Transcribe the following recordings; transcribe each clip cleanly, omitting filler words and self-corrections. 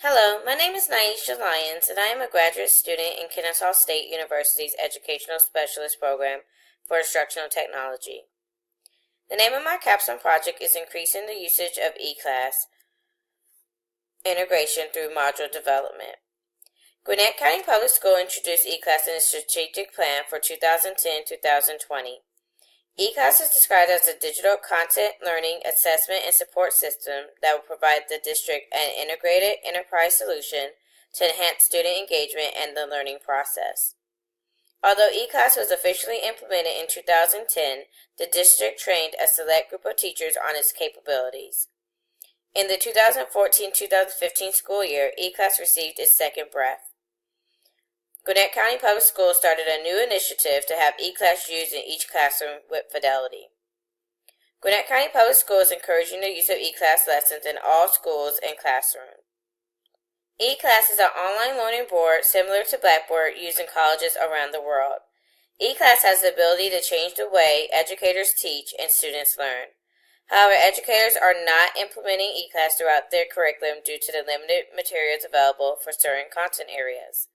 Hello, my name is Lyons, and I am a graduate student in Kennesaw State University's Educational Specialist Program for Instructional Technology. The name of my capstone project is increasing the usage of eClass integration through module development. Gwinnett County Public School introduced eClass in its strategic plan for 2010-2020. eClass is described as a digital content learning assessment and support system that will provide the district an integrated enterprise solution to enhance student engagement and the learning process. Although eClass was officially implemented in 2010, the district trained a select group of teachers on its capabilities. In the 2014-2015 school year, eClass received its second breath. Gwinnett County Public Schools started a new initiative to have eClass used in each classroom with fidelity. Gwinnett County Public Schools is encouraging the use of eClass lessons in all schools and classrooms. eClass is an online learning board similar to Blackboard used in colleges around the world. eClass has the ability to change the way educators teach and students learn. However, educators are not implementing eClass throughout their curriculum due to the limited materials available for certain content areas.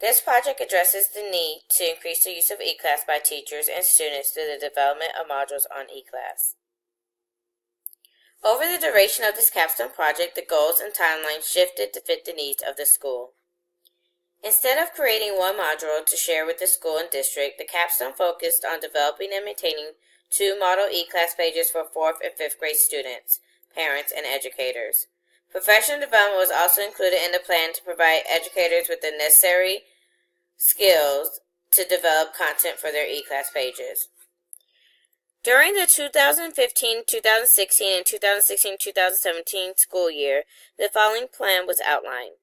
This project addresses the need to increase the use of eClass by teachers and students through the development of modules on eClass. Over the duration of this capstone project, the goals and timeline shifted to fit the needs of the school. Instead of creating one module to share with the school and district, the capstone focused on developing and maintaining two model eClass pages for 4th and 5th grade students, parents, and educators. Professional development was also included in the plan to provide educators with the necessary skills to develop content for their eClass pages. During the 2015-2016 and 2016-2017 school year, the following plan was outlined.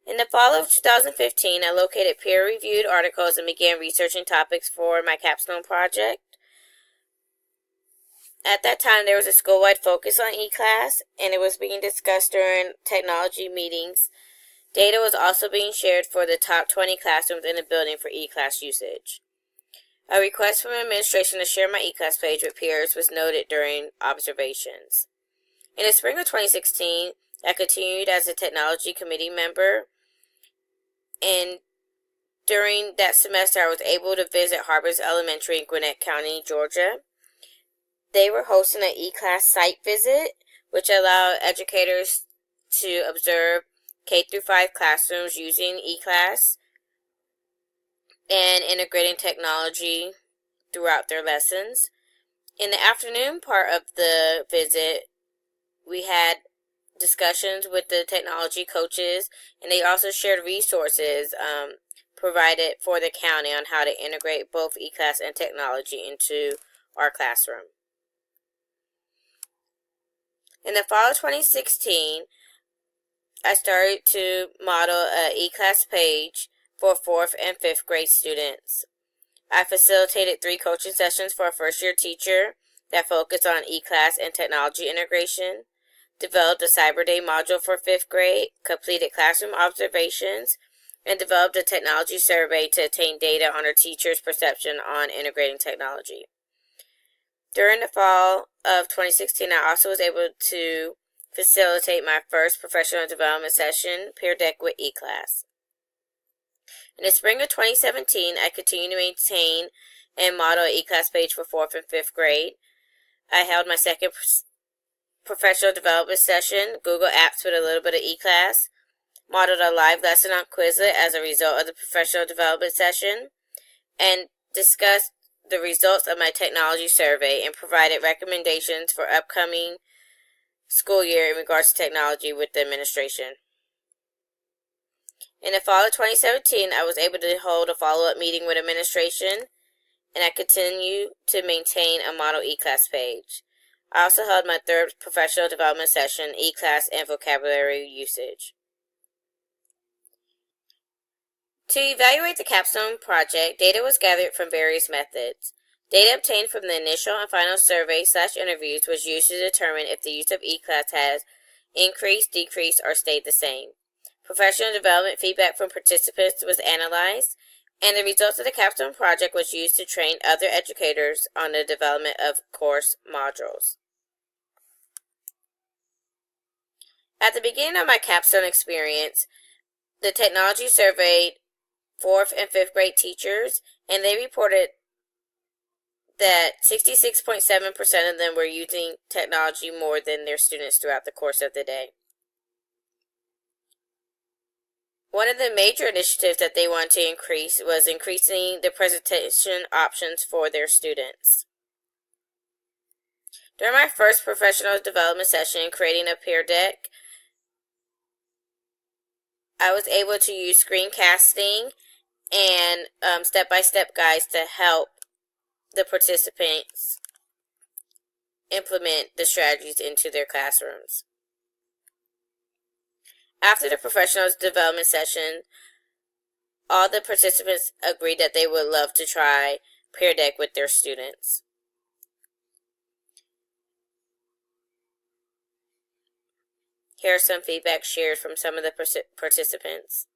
In the fall of 2015, I located peer-reviewed articles and began researching topics for my capstone project. At that time, there was a school-wide focus on eClass, and it was being discussed during technology meetings. Data was also being shared for the top 20 classrooms in the building for eClass usage. A request from administration to share my eClass page with peers was noted during observations. In the spring of 2016, I continued as a technology committee member, and during that semester, I was able to visit Harbors Elementary in Gwinnett County, Georgia. They were hosting an eClass site visit, which allowed educators to observe K-5 classrooms using eClass and integrating technology throughout their lessons. In the afternoon part of the visit, we had discussions with the technology coaches, and they also shared resources provided for the county on how to integrate both eClass and technology into our classroom. In the fall of 2016, I started to model an eClass page for 4th and 5th grade students. I facilitated 3 coaching sessions for a first-year teacher that focused on eClass and technology integration, developed a Cyber Day module for 5th grade, completed classroom observations, and developed a technology survey to obtain data on our teachers' perception on integrating technology. During the fall of 2016, I also was able to facilitate my first professional development session, Peer Deck with eClass. In the spring of 2017, I continued to maintain and model an eClass page for 4th and 5th grade. I held my second professional development session, Google Apps with a little bit of eClass, modeled a live lesson on Quizlet as a result of the professional development session, and discussed the results of my technology survey and provided recommendations for upcoming school year in regards to technology with the administration. In the fall of 2017, I was able to hold a follow-up meeting with administration, and I continue to maintain a model eClass page. I also held my third professional development session, eClass and vocabulary usage. To evaluate the capstone project, data was gathered from various methods. Data obtained from the initial and final survey/interviews was used to determine if the use of eClass has increased, decreased, or stayed the same. Professional development feedback from participants was analyzed, and the results of the capstone project was used to train other educators on the development of course modules. At the beginning of my Capstone experience, the technology surveyed 4th and 5th grade teachers, and they reported that 66.7% of them were using technology more than their students throughout the course of the day. One of the major initiatives that they wanted to increase was increasing the presentation options for their students. During my first professional development session, creating a peer deck, I was able to use screencasting and step-by-step guides to help the participants implement the strategies into their classrooms. After the professional development session, all the participants agreed that they would love to try Peer Deck with their students. Here are some feedback shared from some of the participants.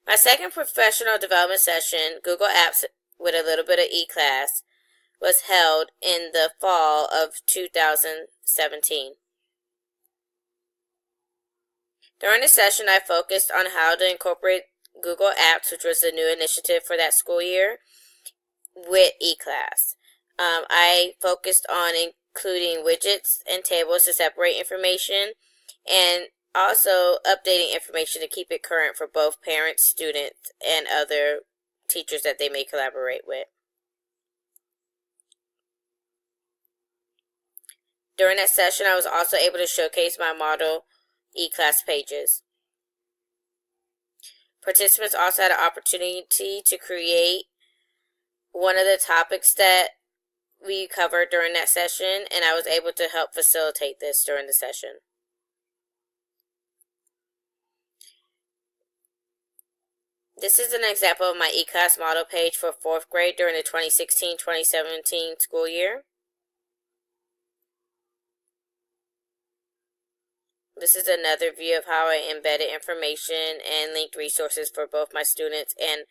My second professional development session, Google Apps with a little bit of eClass, was held in the fall of 2017. During the session, I focused on how to incorporate Google Apps, which was a new initiative for that school year, with eClass. I focused on including widgets and tables to separate information, and also updating information to keep it current for both parents, students, and other teachers that they may collaborate with. During that session, I was also able to showcase my model eClass pages. Participants also had an opportunity to create one of the topics that we covered during that session, and I was able to help facilitate this during the session. This is an example of my eClass model page for 4th grade during the 2016-2017 school year. This is another view of how I embedded information and linked resources for both my students and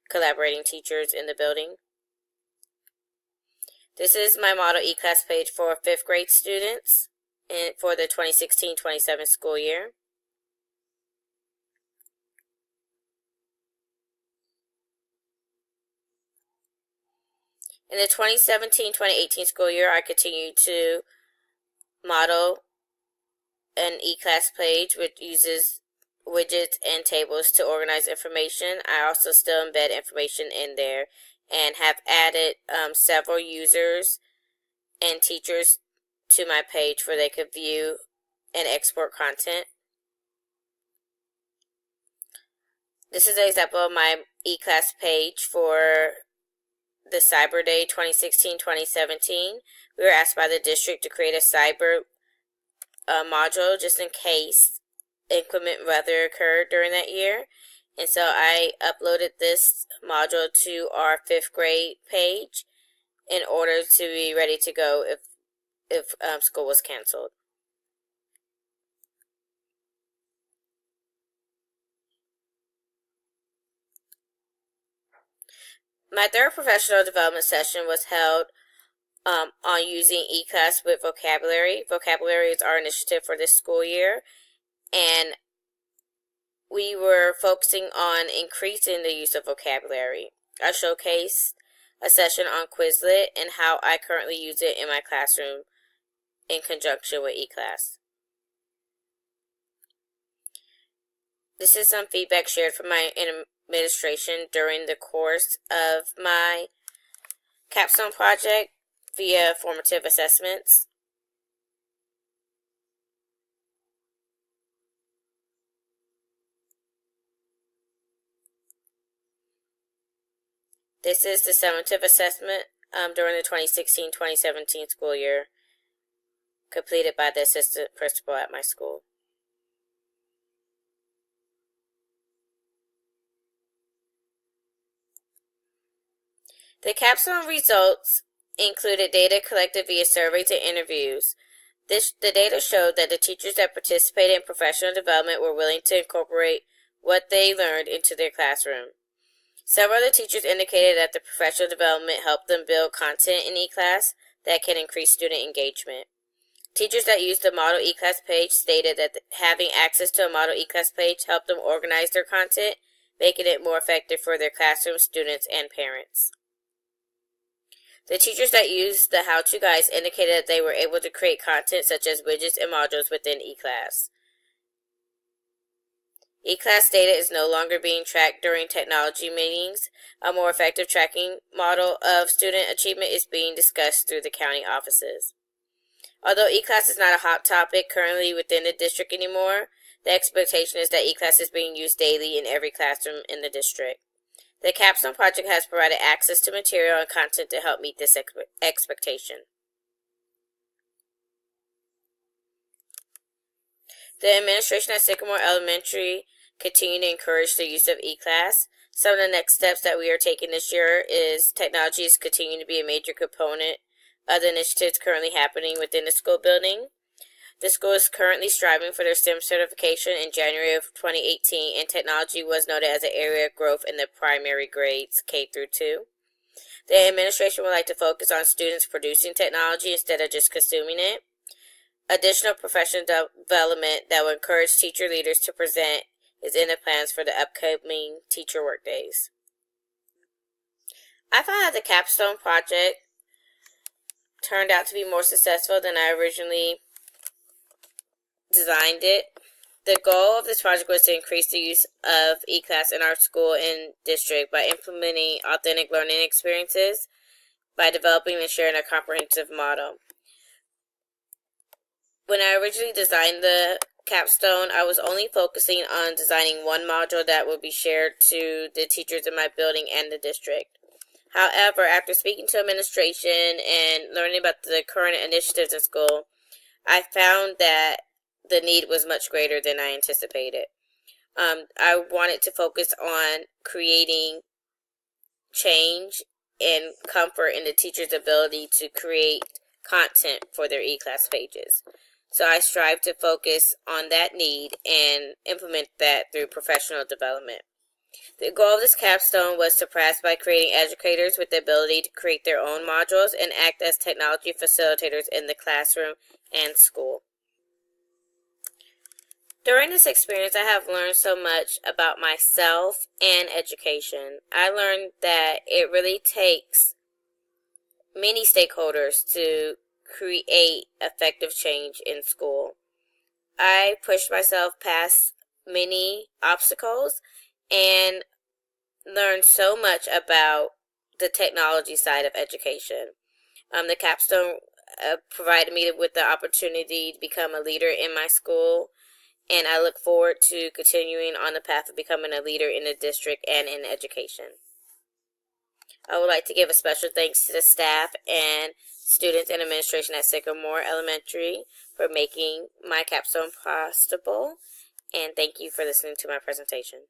collaborating teachers in the building. This is my model eClass page for 5th grade students for the 2016-2017 school year. In the 2017-2018 school year, I continued to model an eClass page which uses widgets and tables to organize information. I also still embed information in there and have added several users and teachers to my page where they could view and export content. This is an example of my eClass page for the Cyber Day 2016-2017. We were asked by the district to create a cyber module just in case inclement weather occurred during that year. And so I uploaded this module to our 5th grade page in order to be ready to go if school was canceled. My third professional development session was held on using eClass with vocabulary. Vocabulary is our initiative for this school year, and we were focusing on increasing the use of vocabulary. I showcased a session on Quizlet and how I currently use it in my classroom in conjunction with eClass. This is some feedback shared from my administration during the course of my Capstone project via formative assessments. This is the summative assessment during the 2016-2017 school year, completed by the assistant principal at my school. The Capstone results included data collected via surveys and interviews. The data showed that the teachers that participated in professional development were willing to incorporate what they learned into their classroom. Several of the teachers indicated that the professional development helped them build content in eClass that can increase student engagement. Teachers that used the Model eClass page stated that having access to a Model eClass page helped them organize their content, making it more effective for their classroom, students, and parents. The teachers that used the how-to guides indicated that they were able to create content such as widgets and modules within eClass. eClass data is no longer being tracked during technology meetings. A more effective tracking model of student achievement is being discussed through the county offices. Although eClass is not a hot topic currently within the district anymore, the expectation is that eClass is being used daily in every classroom in the district. The Capstone project has provided access to material and content to help meet this expectation. The administration at Sycamore Elementary continue to encourage the use of eClass. Some of the next steps that we are taking this year is technology is continuing to be a major component of the initiatives currently happening within the school building. The school is currently striving for their STEM certification in January of 2018, and technology was noted as an area of growth in the primary grades K through 2. The administration would like to focus on students producing technology instead of just consuming it. Additional professional development that will encourage teacher leaders to present is in the plans for the upcoming teacher workdays. I found that the Capstone project turned out to be more successful than I originally designed it. The goal of this project was to increase the use of eClass in our school and district by implementing authentic learning experiences, by developing and sharing a comprehensive model. When I originally designed the Capstone, I was only focusing on designing one module that would be shared to the teachers in my building and the district. However, after speaking to administration and learning about the current initiatives in school, I found that the need was much greater than I anticipated. I wanted to focus on creating change and comfort in the teacher's ability to create content for their eClass pages. So I strive to focus on that need and implement that through professional development. The goal of this capstone was surpassed by creating educators with the ability to create their own modules and act as technology facilitators in the classroom and school. During this experience, I have learned so much about myself and education. I learned that it really takes many stakeholders to create effective change in school. I pushed myself past many obstacles and learned so much about the technology side of education. The capstone provided me with the opportunity to become a leader in my school, and I look forward to continuing on the path of becoming a leader in the district and in education. I would like to give a special thanks to the staff and students and administration at Sycamore Elementary for making my capstone possible, and thank you for listening to my presentation.